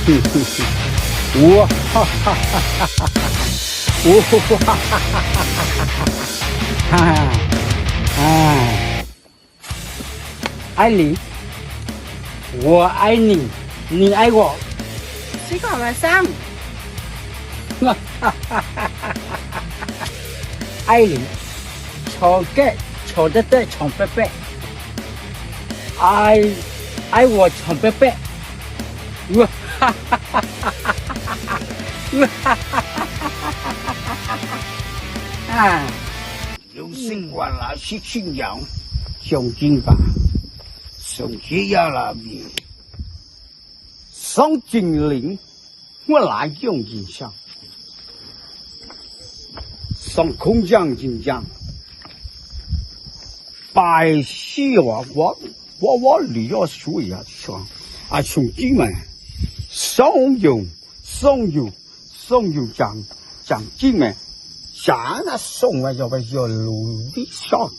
我哈哈哈哈哈哈，我哈哈哈哈哈哈，哎，爱你，我爱你，你爱我，谁讲晚上？哈哈哈哈哈哈，爱你，吵盖吵得在吵伯伯，爱我吵伯伯，我哈哈哈哈哈哈，我哈哈哈哈哈哈，啊！有生活那些信仰，相信吧，从这样那边，上精灵，我来用影响，上空降金江，百姓我里要说一下说，啊兄弟们，上有讲弟们。下那送啊，要不要努力上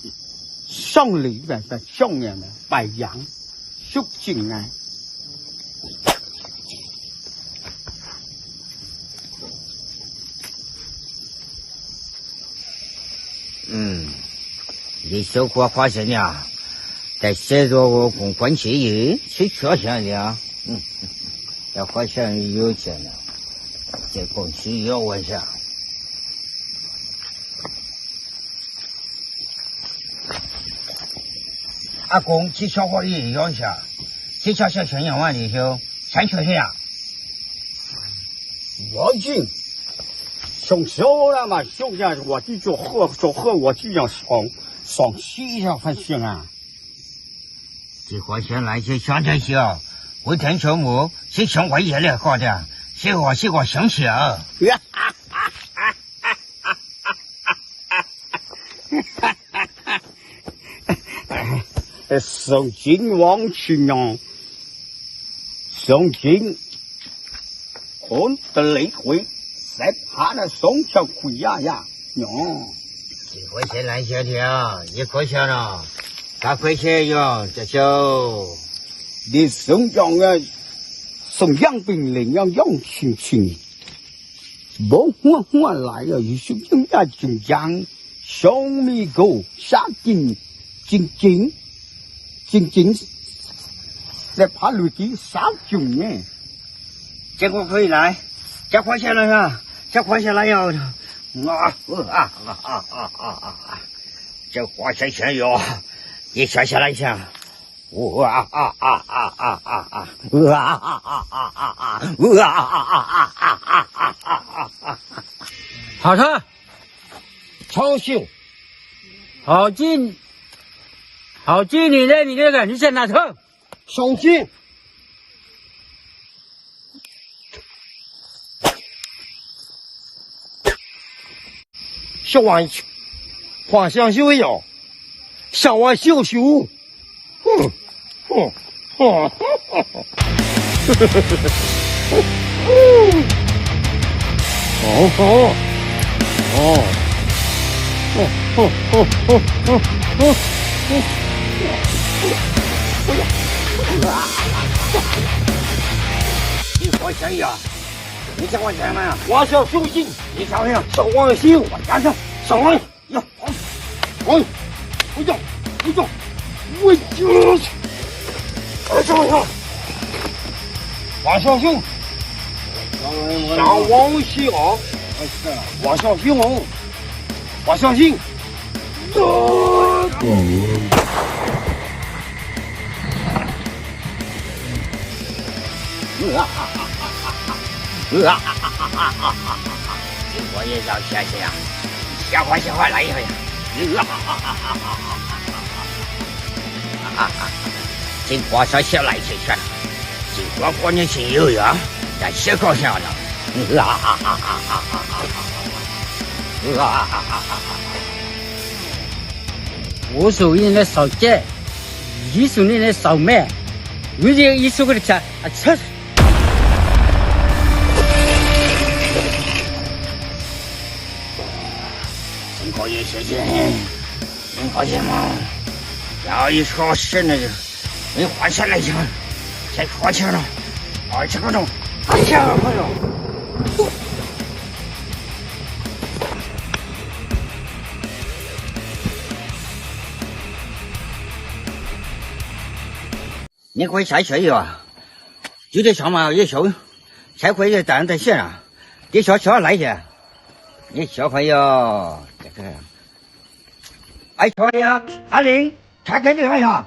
里边的上面的白羊，修进来。你收获发现呀，在写着我公关企业去确现的，要发现有钱了，这公司要问下。阿公去小伙也要一下，去小小全养完的时候，先确认呀。我进上手了嘛，上下我就做喝，我就要上西上发现啊。这发现那些乡亲小，我听说我是生活也来好的，是我乡亲啊。上京往去呢，上京看得雷回，再怕那松桥亏呀，喏。这块钱来些条，1块钱了，3块钱哟，这就你送样啊，送样兵领要样亲亲，我来啊，有时人家就讲，小米狗下金金，来怕路地杀穷呢。这个可以来，这块钱了呀，这块钱来要这花钱钱哟，你想下来一下。好车，超秀，好进，你的那个，你先拿车，上进。小王花香秀哟，小王秀秀，你花钱呀？你想花钱吗？花香秀秀，你想想，小王秀，我干上，小王呀，我要，小王花香秀，小王秀，花香秀，花香秀。我也要谢谢呀，小花来一下呀！这花上小来些钱，这花过年前有呀，在写高下了。我手里的少借，一手里的少卖，我这一手给他吃。可以谢谢，你发现吗？要一超市那个，你花钱来讲，才花钱了，20个钟，哎呀，朋友，你可以下去啊，有点小嘛也小，才可以站在线上，你小小来些，你小朋友，这个，哎，小朋友，阿玲，看看这个呀。